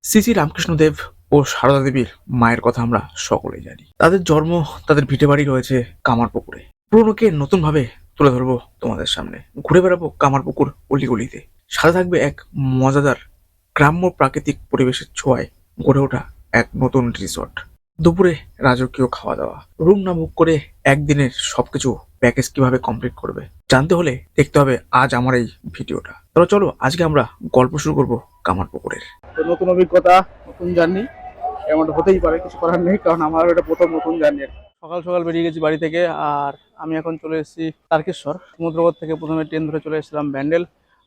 শ্রী শ্রী রামকৃষ্ণদেব ও সারদা দেবীর মায়ের কথা আমরা সকলেই জানি। তাদের জন্ম, তাদের ভিটে বাড়ি রয়েছে কামারপুকুরে। পুরনোকে নতুন ভাবে তুলে ধরবো তোমাদের সামনে। ঘুরে বেড়াবো কামারপুকুর অলিগলিতে। সাথে থাকবে এক মজাদার গ্রাম্য প্রাকৃতিক পরিবেশের ছোঁয়ায় গড়ে ওঠা এক নতুন রিসর্ট। দুপুরে রাজকীয় খাওয়া দাওয়া, রুম না বুক করে একদিনের সবকিছু প্যাকেজ কিভাবে কমপ্লিট করবে জানতে হলে দেখতে হবে আজ আমার এই ভিডিওটা। তবে চলো আজকে আমরা গল্প শুরু করব কামারপুকুরের। তো নতুন অভিজ্ঞতা, নতুন জার্নি, এমনটা হতেই পারে, কিছু করার নেই, কারণ আমার এটা প্রথম নতুন জার্নি। সকাল সকাল বেরিয়ে গেছি বাড়ি থেকে, আর আমি এখন চলে এসেছি তারকেশ্বর। সমুদ্রপথ থেকে প্রথমে ট্রেন ধরে চলে এসেছিলাম ব্যান্ডেল,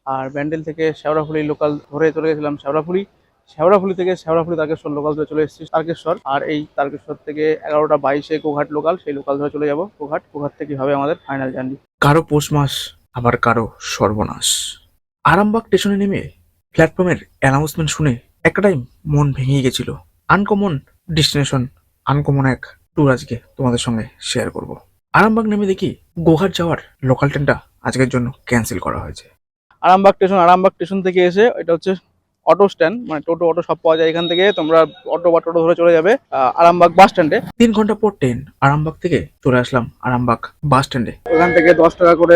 আর ব্যান্ডেল থেকে শেওড়াফুলি লোকাল ধরে চলে গেছিলাম শেওড়াফুলি। শেওড়াফুলি থেকে শেওড়াফুলি তারকেশ্বর লোকাল ধরে চলে এসেছি তারকেশ্বর। আর এই তারকেশ্বর থেকে 11টা 22-এ গোঘাট লোকাল, সেই লোকাল ধরে চলে যাবো গোঘাট। গোঘাট থেকে হবে আমাদের ফাইনাল জার্নি। কারো পৌষ মাস, আবার কারো সর্বনাশ। আরামবাগ স্টেশনে নেমে প্ল্যাটফর্মের অ্যানাউন্সমেন্ট শুনে একটা টাইম মন ভেঙে গেছিল। আনকমন ডেস্টিনেশন, আনকমন এক ট্যুর আজকে তোমাদের সঙ্গে শেয়ার করব। আরামবাগ নেমে দেখি গোঘাট যাওয়ার লোকাল ট্রেনটা আজকের জন্য ক্যান্সেল করা হয়েছে। আরামবাগ স্টেশন থেকে এসে, এটা হচ্ছে অটো স্ট্যান্ড, মানে টোটো অটো সব পাওয়া যায় এখান থেকে। তোমরা অটো বা টোটো ধরে চলে যাবে আরামবাগ বাস স্ট্যান্ডে। 3 ঘন্টা পর ট্রেন আরামবাগ থেকে চলে আসলাম আরামবাগ বাস স্ট্যান্ডে। ওখান থেকে 10 টাকা করে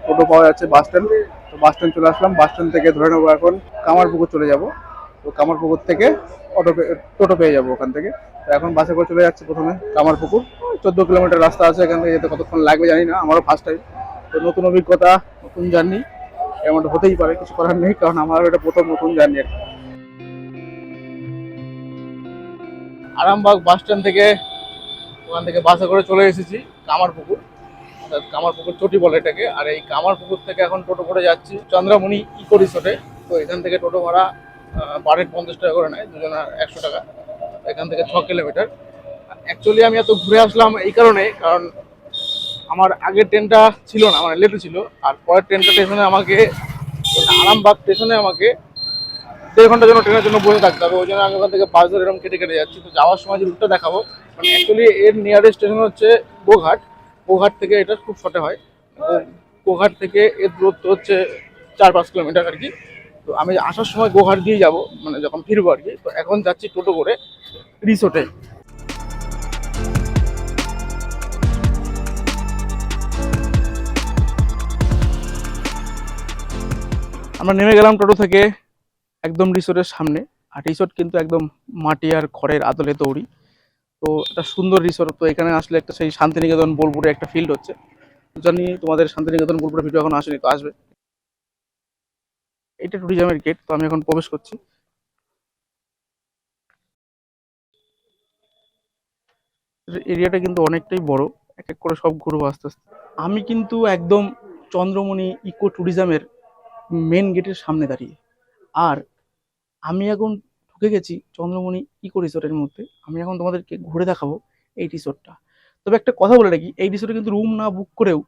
টোটো পাওয়া যাচ্ছে বাস স্ট্যান্ড। তো বাস স্ট্যান্ড চলে আসলাম। বাস স্ট্যান্ড থেকে ধরে নেবো এখন কামারপুকুর চলে যাব। তো কামারপুকুর থেকে টোটো পেয়ে যাবো ওখান থেকে। তো এখন বাসে করে চলে যাচ্ছে প্রথমে কামারপুকুর। 14 কিলোমিটার রাস্তা আছে, এখান থেকে যেতে কতক্ষণ লাগবে জানি না, আমারও ফার্স্ট টাইম। তো নতুন অভিজ্ঞতা, নতুন জার্নি, এমনটা হতেই পারে, কিছু করার নেই, কারণ আমার এটা প্রথম নতুন জার্নি। আরামবাগ বাস স্ট্যান্ড থেকে, ওখান থেকে বাসে করে চলে এসেছি কামারপুকুর। অর্থাৎ কামারপুকুর চটি বলে এটাকে। আর এই কামারপুকুর থেকে এখন টোটো করে যাচ্ছি চন্দ্রামণি ইকো রিসোর্টে। তো এখান থেকে টোটো ভাড়া পার হেড 50 টাকা করে নেয়, দুজনের 100 টাকা। এখান থেকে 6 কিলোমিটার। অ্যাকচুয়ালি আমি এত ঘুরে আসলাম এই কারণে, কারণ আমার আগের ট্রেনটা ছিল না, মানে লেটে ছিল। আর পরের ট্রেনটা স্টেশনে আমাকে, আরামবাগ স্টেশনে আমাকে 1.5 ঘন্টার জন্য ট্রেনের জন্য বসে থাকতে হবে। ওই জন্য আমি ওখান থেকে বাস ধরে এরকম কেটে কেটে যাচ্ছি। তো যাওয়ার সময় যে রুটটা দেখাবো, মানে অ্যাকচুয়ালি এর নিয়ারেস্ট স্টেশন হচ্ছে গোঘাট। গোঘাট থেকে এটা খুব শর্টে হয়। গোঘাট থেকে এর দূরত্ব হচ্ছে 4-5 কিলোমিটার আর কি। তো আমি আসার সময় গোঘাট দিয়ে যাব, মানে যখন ফিরবো আর কি। তো এখন যাচ্ছি টোটো করে রিসোর্টে। আমরা নেমে গেলাম টোটো থেকে একদম রিসোর্টের সামনে। আর রিসোর্ট কিন্তু একদম মাটি আর খড়ের আদলে তৈরি। তো একটা সুন্দর রিসোর্ট। তো এখানে আসলে একটা সেই শান্তিনিকেতন বোলপুরে একটা ফিল্ড হচ্ছে। জানি তোমাদের শান্তিনিকেতন বোলপুরে ভিডিও এখন আসেনি, তো আসবে। এটা ট্যুরিজমের গেট। তো আমি এখন প্রবেশ করছি। এরিয়াটা কিন্তু অনেকটাই বড়, এক এক করে সব ঘুরবো আস্তে আস্তে। আমি কিন্তু একদম চন্দ্রমণি ইকো ট্যুরিজমের মেন গেটের সামনে দাঁড়িয়ে। আর আমি এখন ঢুকে গেছি চন্দ্রমণি ইকো রিসোর্টের মধ্যে। আমি এখন তোমাদেরকে ঘুরে দেখাবো এই রিসোর্টটা। তবে একটা কথা বলে রাখি, এই রিসোর্টে কিন্তু রুম না বুক করেও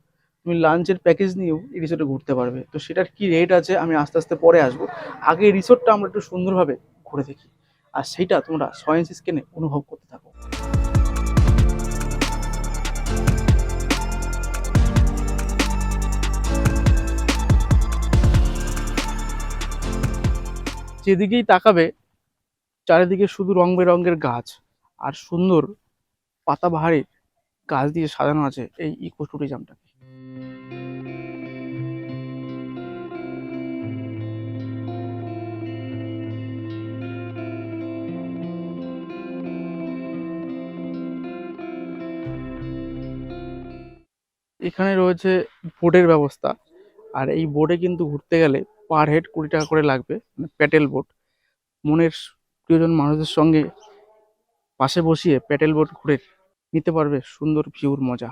তুমি লাঞ্চের প্যাকেজ নিয়েও এই রিসোর্টে ঘুরতে পারবে। তো সেটার কি রেট আছে আমি আস্তে আস্তে পরে আসবো। আগে এই রিসোর্টটা আমরা একটু সুন্দরভাবে ঘুরে দেখি, আর সেইটা তোমরা সয়েন্স স্ক্যানে অনুভব করতে থাকো। যেদিকেই তাকাবে চারিদিকে শুধু রং বেরঙের গাছ আর সুন্দর পাতাবাহারের গাছ দিয়ে সাজানো আছে এই ইকো ট্যুরিজমটাকে। এখানে রয়েছে বোটের ব্যবস্থা। আর এই বোটে কিন্তু ঘুরতে গেলে পার হেড 20 টাকা করে লাগবে, মানে প্যাডেল বোট। মনের প্রিয়জন মানুষদের সঙ্গে পাশে বসিয়ে প্যাডেল বোট ঘুরে নিতে পারবে সুন্দর ভিউর মজা।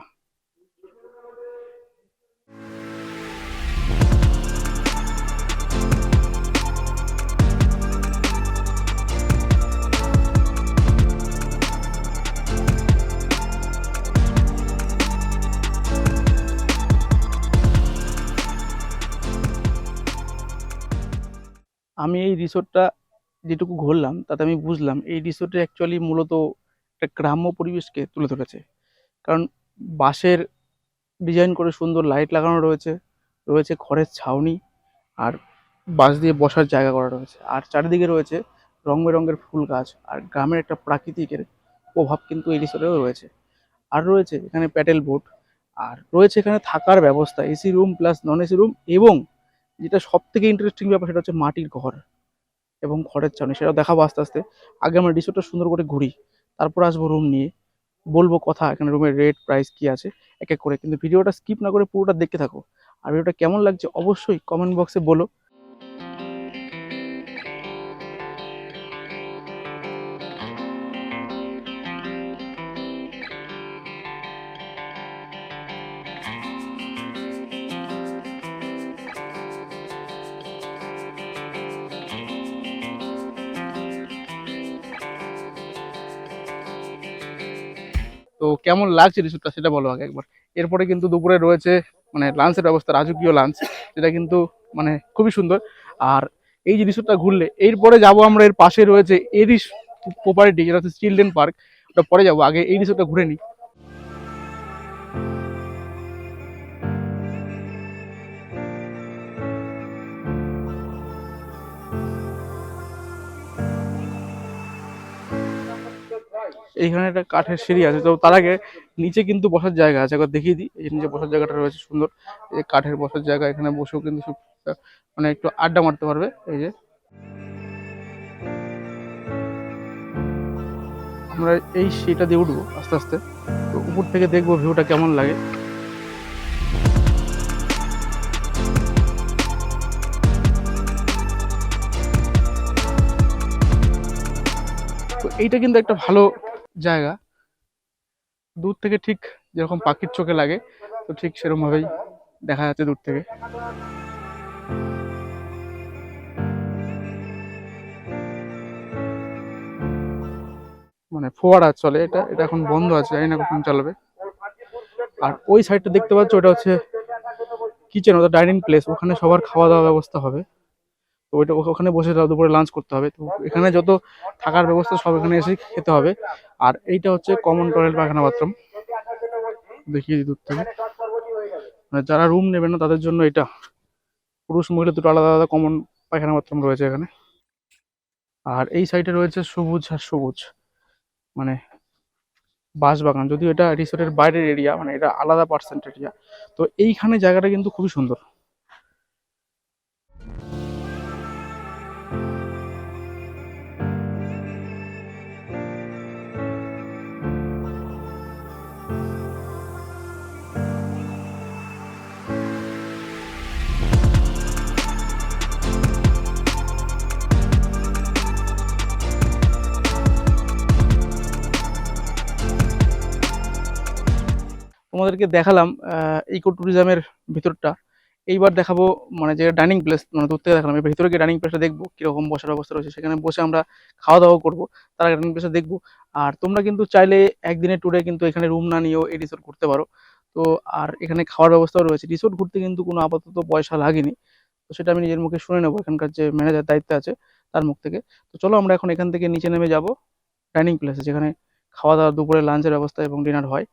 আমি এই রিসোর্টটা যেটুকু ঘুরলাম তাতে আমি বুঝলাম এই রিসোর্টে অ্যাকচুয়ালি মূলত একটা গ্রাম্য পরিবেশকে তুলে ধরেছে। কারণ বাঁশের ডিজাইন করে সুন্দর লাইট লাগানো রয়েছে, রয়েছে খড়ের ছাউনি, আর বাঁশ দিয়ে বসার জায়গা করা রয়েছে। আর চারিদিকে রয়েছে রং বেরঙের ফুল গাছ আর গ্রামের একটা প্রাকৃতিকের প্রভাব কিন্তু এই রিসোর্টেও রয়েছে। আর রয়েছে এখানে প্যাডেল বোট, আর রয়েছে এখানে থাকার ব্যবস্থা, AC room plus non AC room, এবং যেটা সব থেকে ইন্টারেস্টিং ব্যাপার সেটা হচ্ছে মাটির ঘর এবং খড়ের ছাউনি, সেটাও দেখাবো আস্তে আস্তে। আগে আমরা রিসোর্টটা সুন্দর করে ঘুরি, তারপর আসবো রুম নিয়ে, বলবো কথা এখানে রুমের রেট প্রাইস কি আছে এক এক করে। কিন্তু ভিডিওটা স্কিপ না করে পুরোটা দেখতে থাকো। আর ভিডিওটা কেমন লাগছে অবশ্যই কমেন্ট বক্সে বলো। তো কেমন লাগছে রিসোর্টটা সেটা বলো আগে একবার। এরপরে কিন্তু দুপুরে রয়েছে মানে লাঞ্চের ব্যবস্থা, রাজকীয় লাঞ্চ, যেটা কিন্তু মানে খুবই সুন্দর। আর এই যে রিসোর্টটা ঘুরলে এরপরে যাব আমরা, এর পাশে রয়েছে এরিস প্রপার্টি, যেটা হচ্ছে চিলড্রেন পার্ক, ওটা পরে যাবো, আগে এই রিসোর্টটা ঘুরে নিই। এইখানে একটা কাঠের সিঁড়ি আছে, তো তার আগে নিচে কিন্তু বসার জায়গা আছে, একবার দেখিয়ে দিই। এই যে নিচে বসার জায়গাটা রয়েছে সুন্দর, এই কাঠের বসার জায়গা, এখানে বসেও কিন্তু সব মানে একটু আড্ডা মারতে পারবে। এই যে আমরা এই সিঁড়িটা দিয়ে উঠবো আস্তে আস্তে, তো উপর থেকে দেখবো ভিউটা কেমন লাগে। তো এইটা কিন্তু একটা ভালো জায়গা, দূর থেকে ঠিক যেরকম পাখির চোখে লাগে, তো ঠিক সেরকম ভাবেই দেখা যাচ্ছে দূর থেকে। মানে ফোয়ারা চলে, এটা এটা এখন বন্ধ আছে, জানি না কখন চালাবে। আর ওই সাইডটা দেখতে পাচ্ছ, ওটা হচ্ছে কিচেন, ওটা ডাইনিং প্লেস, ওখানে সবার খাওয়া দাওয়ার ব্যবস্থা হবে। তো ওইটা ওখানে বসে দুপুরে লাঞ্চ করতে হবে। তো এখানে যত থাকার ব্যবস্থা সব এখানে এসে খেতে হবে। আর এইটা হচ্ছে কমন টয়লেট পায়খানা বাথরুম, দেখিয়ে দিই দূর থেকে। মানে যারা রুম নেবে না তাদের জন্য এটা, পুরুষ মহিলা দুটো আলাদা আলাদা কমন পায়খানা বাথরুম রয়েছে এখানে। আর এই সাইডে রয়েছে সবুজ আর সবুজ, মানে বাঁশবাগান, যদিও এটা রিসোর্টের বাইরের এরিয়া, মানে এটা আলাদা পার্সেন্ট এরিয়া। তো এইখানে জায়গাটা কিন্তু খুবই সুন্দর। তোমাদেরকে দেখালাম ইকো ট্যুরিজমের ভিতরটা, এইবার দেখাবো মানে যে ডাইনিং প্লেস, মানে দূর থেকে দেখালাম, এবার ভিতরে গিয়ে ডাইনিং প্লেসটা দেখবো কিরকম বসার অবস্থা রয়েছে, সেখানে বসে আমরা খাওয়া দাওয়া করবো, তার আগে ডাইনিং প্লেসটা দেখবো। আর তোমরা কিন্তু চাইলে একদিনের ট্যুরে কিন্তু এখানে রুম না নিয়েও এই রিসোর্ট ঘুরতে পারো। তো আর এখানে খাওয়ার ব্যবস্থাও রয়েছে, রিসোর্ট ঘুরতে কিন্তু কোনো আপাতত পয়সা লাগেনি। তো সেটা আমি নিজের মুখে শুনে নেবো এখানকার যে ম্যানেজার দায়িত্বে আছে তার মুখ থেকে। তো চলো আমরা এখন এখান থেকে নিচে নেমে যাব ডাইনিং প্লেসে, যেখানে খাওয়া দাওয়া, দুপুরে লাঞ্চের ব্যবস্থা এবং ডিনার হয়।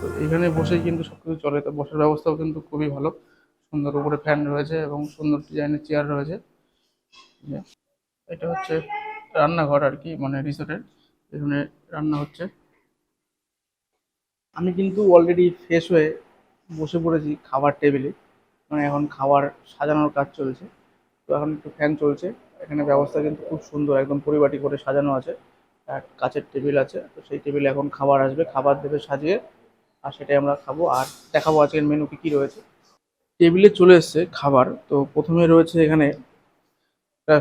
তো এখানে বসেই কিন্তু সবকিছু চলে, তো বসার ব্যবস্থাও কিন্তু খুবই ভালো, সুন্দর উপরে ফ্যান রয়েছে এবং সুন্দর ডিজাইনের চেয়ার রয়েছে। যে এটা হচ্ছে রান্নাঘর আর কি, মানে রিসোর্টের, এখানে রান্না হচ্ছে। আমি কিন্তু অলরেডি ফ্রেশ হয়ে বসে পড়েছি খাবার টেবিলে, মানে এখন খাবার সাজানোর কাজ চলছে। তো এখন একটু ফ্যান চলছে, এখানে ব্যবস্থা কিন্তু খুব সুন্দর, একদম পরিপাটি করে সাজানো আছে। আর কাঁচের টেবিল আছে, তো সেই টেবিলে এখন খাবার আসবে, খাবার দেবে সাজিয়ে, আর সেটাই আমরা খাবো। আর দেখাবো আজকের মেনু কি কি রয়েছে। টেবিলে চলে এসছে খাবার, তো প্রথমে রয়েছে এখানে একটা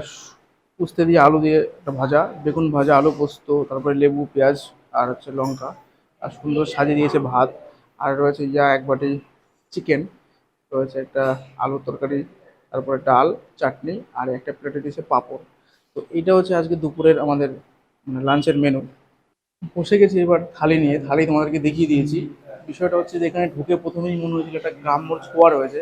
উস্তে দিয়ে আলু দিয়ে একটা ভাজা, বেগুন ভাজা, আলু পোস্ত, তারপরে লেবু, পেঁয়াজ, আর হচ্ছে লঙ্কা, আর সুন্দর সাজিয়ে দিয়েছে ভাত। আর রয়েছে এক বাটি চিকেন, রয়েছে একটা আলুর তরকারি, তারপরে ডাল, চাটনি, আর একটা প্লেটে দিয়েছে পাঁপড়। তো এইটা হচ্ছে আজকে দুপুরের আমাদের মানে লাঞ্চের মেনু। বসে গেছি এবার থালি নিয়ে, থালি তোমাদেরকে দেখিয়ে দিয়েছি। বিষয়টা হচ্ছে যে এখানে ঢুকে প্রথমেই মনে হয়েছিল একটা গ্রাম্য ছোঁয়া রয়েছে,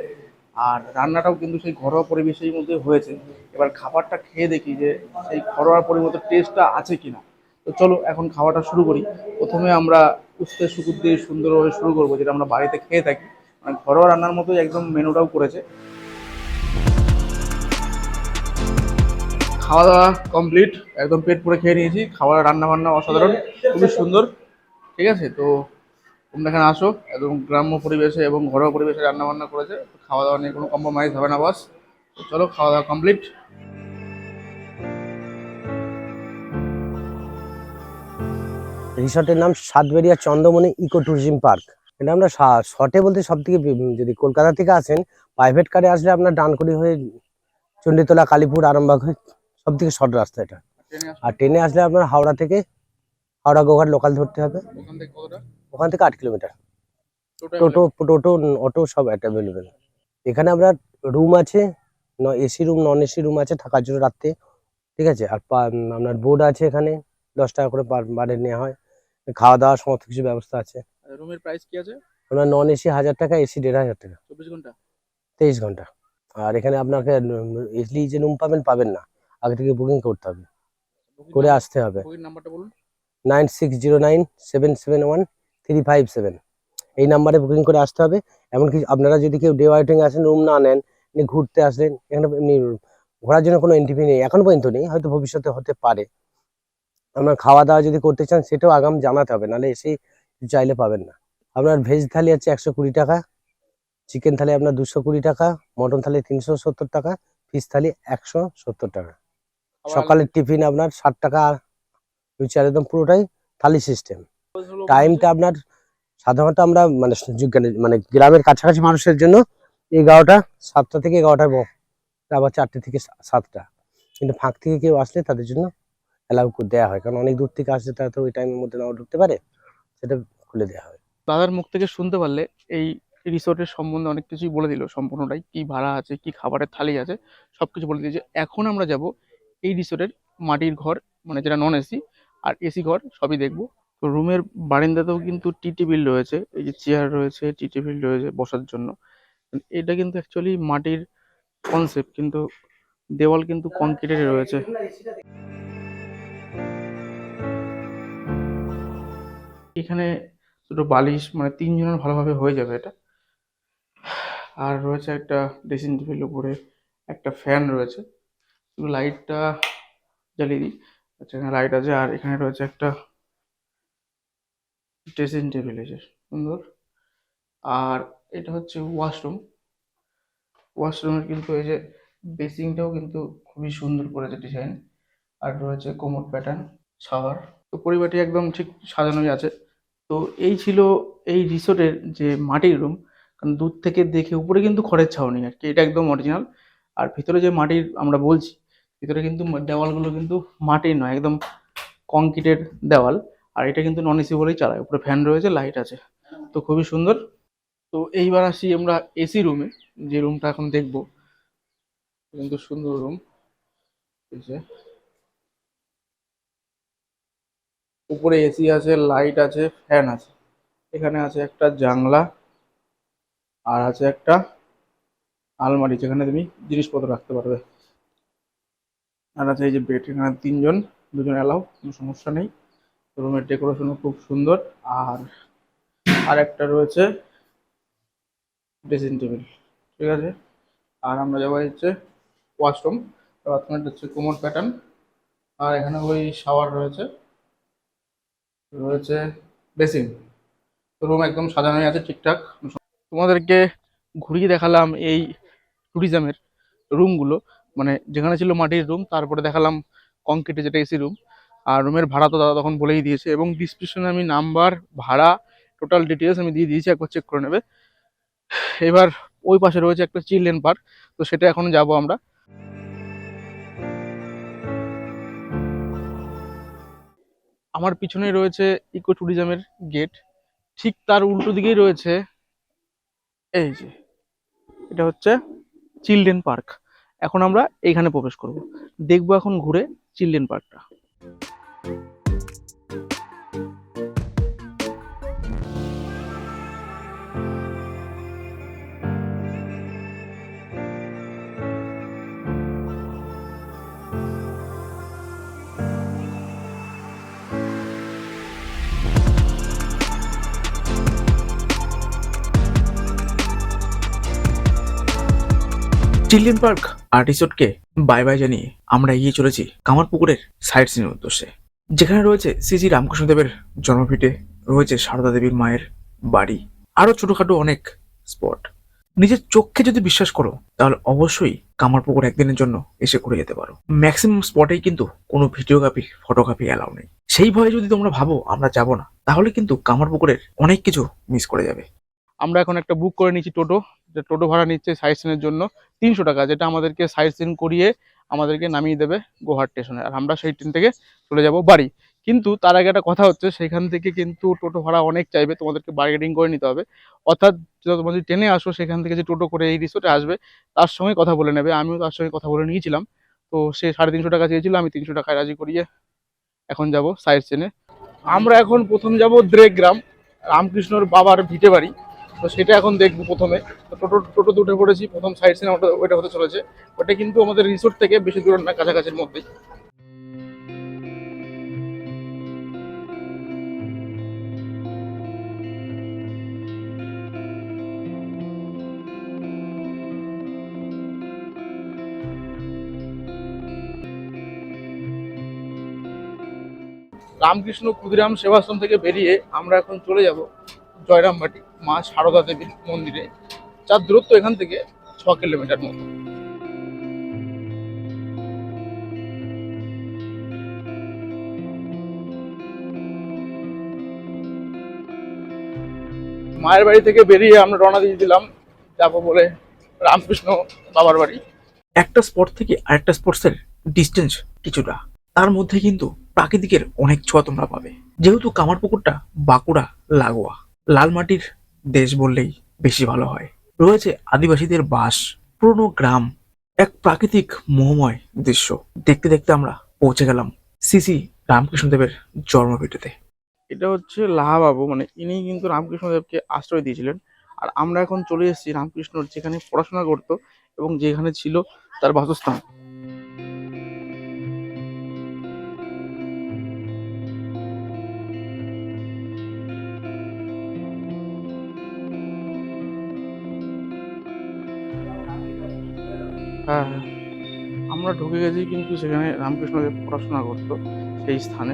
আর রান্নাটাও কিন্তু সেই ঘরোয়া পরিবেশের মধ্যে হয়েছে। এবার খাবারটা খেয়ে দেখি যে সেই ঘরোয়া পরিমতো টেস্টটা আছে কিনা। তো চলো এখন খাওয়াটা শুরু করি। প্রথমে আমরা উস্তে শুকুর দিয়ে সুন্দরভাবে শুরু করবো, যেটা আমরা বাড়িতে খেয়ে থাকি, মানে ঘরোয়া রান্নার মতোই একদম মেনুটাও করেছে। খাওয়া দাওয়া কমপ্লিট, একদম পেট পুরে খেয়ে নিয়েছি। খাবার রান্না বান্না অসাধারণ, খুবই সুন্দর। ঠিক আছে, তো তোমরা এখানে আসো, একদম গ্রাম্য পরিবেশে এবং ঘরোয়া পরিবেশে রান্না বান্না করেছে। খাওয়া দাওয়া নিয়ে কোনো কম্প্রোমাইজ হবে না বস। তো চলো, খাওয়া দাওয়া কমপ্লিট। রিসর্টের নাম Satberia Chandramani eco tourism park. এটা আমরা শর্টে বলতে সব থেকে যদি কলকাতা থেকে আসেন প্রাইভেট কারে আসলে আপনার ডানকুনি হয়ে চণ্ডীতলা, কালীপুর, আরামবাগ হয়ে সব থেকে শর্ট রাস্তা এটা। ট্রেনে আসো। আর ট্রেনে আসলে আপনার হাওড়া থেকে হাওড়া গোঘাট লোকাল ধরতে হবে। ওখান থেকে কতটা? ওখান থেকে 8 কিলোমিটার। টোটো টোটো টোটো অটো সব অ্যাভেলেবেল। এখানে আপনার রুম আছে, AC room, non AC room আছে থাকার জন্য রাত্রে। ঠিক আছে, আর আপনার বোর্ড আছে এখানে, 10 টাকা করে পার ডে নেওয়া হয়। খাওয়া দাওয়া সমস্ত কিছু ব্যবস্থা আছে। রুমের প্রাইস কি আছে? আপনার নন এসি 1000 টাকা, এসি 1500 টাকা, 24 ঘন্টা? 23 ঘন্টা। আর এখানে আপনাকে ইজিলি যে রুম পাবেন না, আগে থেকে বুকিং করতে হবে, করে আসতে হবে। বুকিং নাম্বারটা বলুন। 9609771357 এই নাম্বারে বুকিং করে আসতে হবে। এমনকি আপনারা যদি কেউ ডে ওয়াইটিং আসেন, রুম না নেন, এমনি ঘুরতে আসলেন, এখানে এমনি ঘোরার জন্য কোনো এন্ট্রি ফি নেই, এখন পর্যন্ত নেই, হয়তো ভবিষ্যতে হতে পারে। আপনার খাওয়া দাওয়া যদি করতে চান সেটাও আগাম জানাতে হবে, নাহলে এসে চাইলে পাবেন না। আপনার ভেজ থালি আছে 120 টাকা, চিকেন থালি আপনার 220 টাকা, মটন থালি 370 টাকা, ফিশ থালি 170 টাকা। সকালের টিফিন আপনার 60 টাকা, রুচি আর একদম পুরোটাই থালি সিস্টেম। টাইমটা আপনার সাধারণত আমরা মানে গ্রামের কাছাকাছি মানুষের জন্য 11টা, 7টা থেকে 11টা, আবার 4টে থেকে 7টা। কিন্তু ফাঁক থেকে কেউ আসলে তাদের জন্য অ্যালাউ করে দেওয়া হয়, কারণ অনেক দূর থেকে আসলে তারা তো ওই টাইমের মধ্যে নাও ঢুকতে পারে, সেটা খুলে দেওয়া হয়। দাদার মুখ থেকে শুনতে পারলে এই রিসোর্টের সম্বন্ধে অনেক কিছুই বলে দিল, সম্পূর্ণটাই কি ভাড়া আছে, কি খাবারের থালি আছে, সবকিছু বলে দিয়েছে। এখন আমরা যাব এই রিসোর্টের মাটির ঘর, মানে যেটা নন এসি, আর এসি ঘর সবই দেখবো। তো রুমের বারান্দাতেও কিন্তু টি টেবিল রয়েছে, এই যে চেয়ার রয়েছে, টি টেবিল রয়েছে বসার জন্য। এটা কিন্তু অ্যাকচুয়ালি মাটির কনসেপ্ট, কিন্তু দেওয়াল কিন্তু কংক্রিটের রয়েছে। এখানে দুটো বালিশ, মানে 3 জনের ভালোভাবে হয়ে যাবে এটা। আর রয়েছে একটা ড্রেসিং টেবিল, উপরে একটা ফ্যান রয়েছে। শুধু লাইটটা জ্বালিয়ে দিই। আচ্ছা, এখানে লাইট আছে। আর এখানে রয়েছে একটা ড্রেসিং টেবিল, এসে সুন্দর। আর এটা হচ্ছে ওয়াশরুম। ওয়াশরুমের কিন্তু এই যে বেসিংটাও কিন্তু খুবই সুন্দর করেছে ডিজাইন। আর রয়েছে কোমোড প্যাটার্ন, শাওয়ার। তো পরিবারটি একদম ঠিক সাজানোই আছে। তো এই ছিল এই রিসোর্টের যে মাটির রুম। কারণ দূর থেকে দেখে উপরে কিন্তু খড়ের ছাউনি আর কি, এটা একদম অরিজিনাল। আর ভিতরে যে মাটির আমরা বলছি, ভিতরে কিন্তু দেওয়ালগুলো কিন্তু মাটির নয়, একদম কংক্রিটের দেওয়াল। আর এটা কিন্তু নন এসি বলেই চালায়, উপরে ফ্যান রয়েছে, লাইট আছে, তো খুবই সুন্দর। তো এইবার আসি আমরা এসি রুমে, যে রুমটা এখন দেখবো। কিন্তু সুন্দর রুম, উপরে এসি আছে, লাইট আছে, ফ্যান আছে। এখানে আছে একটা জানলা, আর আছে একটা আলমারি যেখানে তুমি জিনিসপত্র রাখতে পারবে। আর আছে এই যে বেড, এখানে 3 জন, 2 জন অ্যালাউ, কোনো সমস্যা নেই। রুমের ডেকোরেশনও খুব সুন্দর। আর আর একটা রয়েছে ড্রেসিং টেবিল, ঠিক আছে। আর আমরা যাবো হচ্ছে ওয়াশরুম। বাথরুমটা হচ্ছে কোমোড প্যাটার্ন। আর এখানে ওই শাওয়ার রয়েছে, রয়েছে বেসিন। রুম একদম সাজানোই আছে ঠিকঠাক। তোমাদেরকে ঘুরিয়ে দেখালাম এই ট্যুরিজমের রুমগুলো, মানে যেখানে ছিল মাটির রুম, তারপরে দেখালাম কংক্রিটে যেটা এসি রুম। আর রুমের ভাড়া তো দাদা তখন বলেই দিয়েছে, এবং ডিসক্রিপশনে আমি নাম্বার, ভাড়া, টোটাল ডিটেলস আমি দিয়ে দিয়েছি, একবার চেক করে নেবে। এবার ওই পাশে রয়েছে একটা চিলড্রেন পার্ক, তো সেটা এখন যাব আমরা। আমার পিছনে রয়েছে ইকো ট্যুরিজমের গেট, ঠিক তার উল্টো দিকেই রয়েছে এই যে, এটা হচ্ছে চিলড্রেন পার্ক। এখন আমরা এইখানে প্রবেশ করব, দেখবো এখন ঘুরে চিলড্রেন পার্কটা। চিলড্রেন পার্ক আর রিসোর্টকে বাই বাই জানিয়ে আমরা এগিয়ে চলেছি কামারপুকুরের সাইট সিনের উদ্দেশ্যে, যেখানে রয়েছে শ্রী রামকৃষ্ণদেবের জন্মভিটে, রয়েছে সারদা দেবীর মায়ের বাড়ি, আরো ছোটখাটো অনেক স্পট। নিজের চোখকে যদি বিশ্বাস করো তাহলে অবশ্যই কামারপুকুর একদিনের জন্য এসে ঘুরে যেতে পারো। ম্যাক্সিমাম স্পটেই কিন্তু কোনো ভিডিওগ্রাফি ফটোগ্রাফি অ্যালাউ নেই। সেই ভয়ে যদি তোমরা ভাবো আমরা যাব না, তাহলে কিন্তু কামারপুকুরের অনেক কিছু মিস করে যাবে। আমরা এখন একটা বুক করে নিচ্ছি টোটো, যে টোটো ভাড়া নিচ্ছে সাইট সিনের জন্য 300 টাকা, যেটা আমাদেরকে সাইট সিন করিয়ে আমাদেরকে নামিয়ে দেবে গোহাট স্টেশনে, আর আমরা সেই ট্রেন থেকে চলে যাব বাড়ি। কিন্তু তার আগে একটা কথা হচ্ছে, সেখান থেকে কিন্তু টোটো ভাড়া অনেক চাইবে, তোমাদেরকে বার্গেনিং করে নিতে হবে। অর্থাৎ তোমরা যদি ট্রেনে আসো, সেখান থেকে যে টোটো করে এই রিসোর্টে আসবে তার সঙ্গে কথা বলে নেবে। আমিও তার সঙ্গে কথা বলে নিয়েছিলাম, তো সে 350 টাকা চেয়েছিল, আমি 300 টাকায় রাজি করিয়ে এখন যাব সাইট সিনে। আমরা এখন প্রথম যাব দ্রেগ্রাম, রামকৃষ্ণর বাবার ভিটে বাড়ি। তো সেটা এখন দেখবো প্রথমে। তো টোটো উঠে পড়েছি, প্রথম সাইড সিন ওটা হতে চলেছে। ওটা কিন্তু আমাদের রিসোর্ট থেকে বেশি দূর না, কাছাকাছির মধ্যেই। রামকৃষ্ণ ক্ষুদিরাম সেবাশ্রম থেকে বেরিয়ে আমরা এখন চলে যাব জয়রামবাটি মা সারদা দেবীর মন্দিরে, যার দূরত্ব এখান থেকে 6 কিলোমিটার মতো। মায়ের বাড়ি থেকে বেরিয়ে আমরা রওনা দিয়ে দিলাম, যাবো বলে রামকৃষ্ণ বাবার বাড়ি। একটা স্পট থেকে আরেকটা স্পটসের ডিস্টেন্স কিছুটা, তার মধ্যে কিন্তু প্রাকৃতিকের অনেক ছোঁয়া তোমরা পাবে। যেহেতু কামারপুকুরটা বাঁকুড়া লাগোয়া, লাল মাটির দেশ বললেই বেশি ভালো হয়। রয়েছে আদিবাসীদের বাস, পুরনো গ্রাম, এক প্রাকৃতিক মোহময় দৃশ্য। দেখতে দেখতে আমরা পৌঁছে গেলাম শ্রী রামকৃষ্ণদেবের জন্মভিটেতে। এটা হচ্ছে লাহাবাবু, মানে ইনি কিন্তু রামকৃষ্ণদেবকে আশ্রয় দিয়েছিলেন। আর আমরা এখন চলে এসেছি রামকৃষ্ণ যেখানে পড়াশোনা করতো এবং যেখানে ছিল তার বাসস্থান। হ্যাঁ, আমরা ঢুকে গেছি কিন্তু সেখানে রামকৃষ্ণদেব পড়াশোনা করতো সেই স্থানে।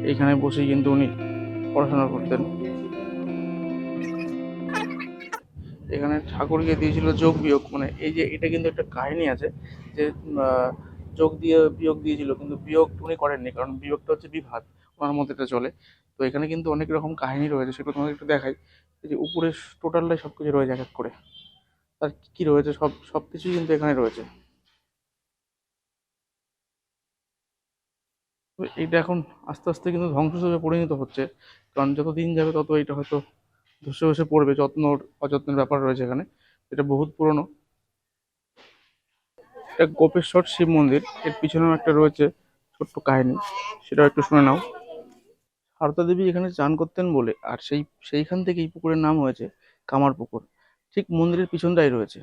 এইখানে বসেই কিন্তু উনি পড়াশোনা করতেন। এখানে ঠাকুরকে দিয়েছিল যোগ বিয়োগ, মানে এই যে এটা কিন্তু একটা কাহিনী আছে যে যোগ দিয়ে বিয়োগ দিয়েছিল, কিন্তু বিয়োগ উনি করেননি, কারণ বিয়োগটা হচ্ছে বিভাগ, ওনার মধ্যে এটা চলে। তো এখানে কিন্তু অনেক রকম কাহিনী রয়েছে, সেগুলো তোমাদের একটু দেখাই। এই যে উপরে টোটালটাই সব কিছু রয়েছে এক এক করে, আর কি রয়েছে সব কিছুই কিন্তু এখানে রয়েছে। তো এইটা এখন আস্তে আস্তে কিন্তু ধ্বংসস্তূপে পরিণত হচ্ছে, কারণ যত দিন যাবে তত এটা হয়তো ধসে ধসে পড়বে। যত্ন অযত্নের ব্যাপার রয়েছে এখানে, এটা বহুত পুরনো। এটা গোপেশ্বর শিব মন্দির, এর পিছনেও একটা রয়েছে ছোট্ট কাহিনী, সেটাও একটু শুনে নাও। সারদা দেবী এখানে চান করতেন বলে, আর সেইখান থেকে এই পুকুরের নাম হয়েছে কামার পুকুর। ঠিক মন্দিরের পিছনটাই রয়েছে।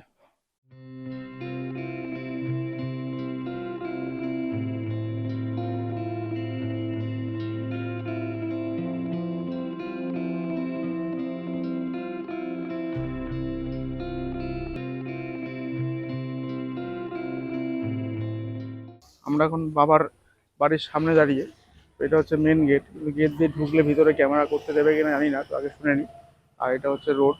আমরা এখন বাবার বাড়ির সামনে দাঁড়িয়ে। এটা হচ্ছে মেন গেট, গেট দিয়ে ঢুকলে ভিতরে ক্যামেরা করতে দেবে কিনা জানি না, তো আগে শুনে নিই। আর এটা হচ্ছে রোড।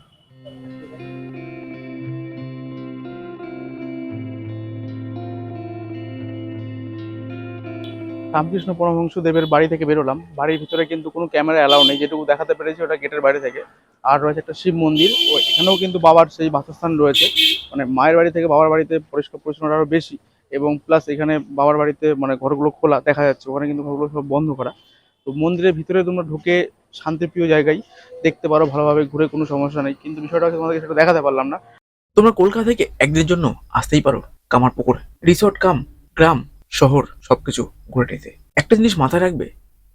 রামকৃষ্ণ পরমহংস দেবের বাড়ি থেকে বেরোলাম। বাড়ির ভিতরে কিন্তু কোনো ক্যামেরা অ্যালাউ নেই, যেটুকু দেখাতে পেরেছি ওটা গেটের বাইরে থেকে। আর রয়েছে একটা শিব মন্দির, ও এখানেও কিন্তু বাবার সেই বাসস্থান রয়েছে। মানে মায়ের বাড়ি থেকে বাবার বাড়িতে পরিষ্কার পরিচ্ছন্নতা আরও বেশি, এবং প্লাস এখানে বাবার বাড়িতে মানে ঘরগুলো খোলা দেখা যাচ্ছে, ওখানে কিন্তু ঘরগুলো সব বন্ধ করা। তো মন্দিরের ভিতরে তোমরা ঢুকে শান্তিপ্রিয় জায়গায় দেখতে পারো ভালোভাবে ঘুরে, কোনো সমস্যা নেই। কিন্তু বিষয়টা হচ্ছে তোমাদেরকে সেটা দেখাতে পারলাম না। তোমরা কলকাতা থেকে একদিনের জন্য আসতেই পারো কামারপুকুর রিসোর্ট কাম গ্রাম শহর সবকিছু ঘুরে নিতে। একটা জিনিস মাথায় রাখবে,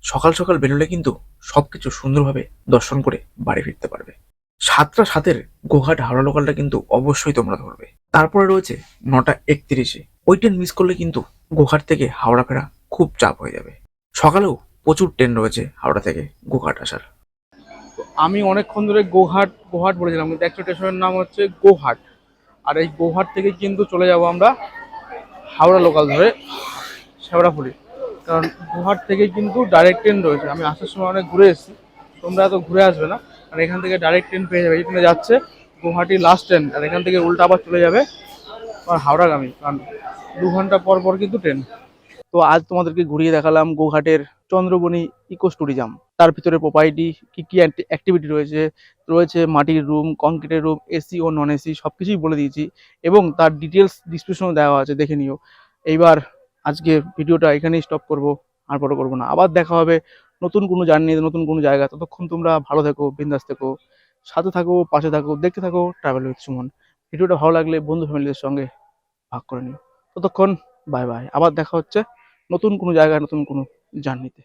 সকাল সকাল বেরোলে কিন্তু সবকিছু সুন্দরভাবে দর্শন করে বাড়ি ফিরতে পারবে। 7টা 7-এর গোঘাট হাওড়া লোকালটা কিন্তু অবশ্যই তোমরা ধরবে। তারপরে রয়েছে 9টা 31-এ, ওই ট্রেন মিস করলে কিন্তু গোঘাট থেকে হাওড়া ফেরা খুব চাপ হয়ে যাবে। সকালেও প্রচুর ট্রেন রয়েছে হাওড়া থেকে গোঘাট আসার। আমি অনেকক্ষণ ধরে গোহাট গোহাট বলেছিলাম, কিন্তু অ্যাকচুয়ালি স্টেশনের নাম হচ্ছে গোহাট। আর এই গৌহাট থেকে কিন্তু চলে যাব আমরা হাওড়া লোকাল ধরে শেওড়াফুলি, কারণ গৌহাট থেকে কিন্তু ডাইরেক্ট ট্রেন রয়েছে। আমি আসার সময় অনেক ঘুরে এসেছি, তোমরা এত ঘুরে আসবে না, আর এখান থেকে ডাইরেক্ট ট্রেন পেয়ে যাবে। এই ট্রেনে যাচ্ছে গুয়াহাটি লাস্ট ট্রেন, আর এখান থেকে উল্টা আবার চলে যাবে আর হাওড়াগামী, কারণ 2 ঘন্টা পর পর কিন্তু ট্রেন। তো আজ তোমাদেরকে ঘুরিয়ে দেখালাম গৌহাটের চন্দ্রবনী ইকো ট্যুরিজম। তার ভিতরে প্রোপাইটি কি কি অ্যাক্টিভিটি রয়েছে, রয়েছে মাটির রুম, কংক্রিটের রুম, এসি ও নন এসি সব কিছুই বলে দিয়েছি, এবং তার ডিটেলস ডিসক্রিপশনও দেওয়া আছে, দেখে নিও। এইবার আজকে ভিডিওটা এখানেই স্টপ করব, আর বড় করবো না। আবার দেখা হবে নতুন কোনো জার্নি, নতুন কোনো জায়গা। ততক্ষণ তোমরা ভালো থেকো, বিন্দাস থেকো, সাথে থাকো, পাশে থাকো, দেখতে থাকো ট্রাভেল উইথ সুমন। ভিডিওটা ভালো লাগলে বন্ধু ফ্যামিলিদের সঙ্গে ভাগ করে নিও। ততক্ষণ বাই বাই, আবার দেখা হচ্ছে নতুন কোনো জায়গায়, নতুন কোনো জার্নিতে।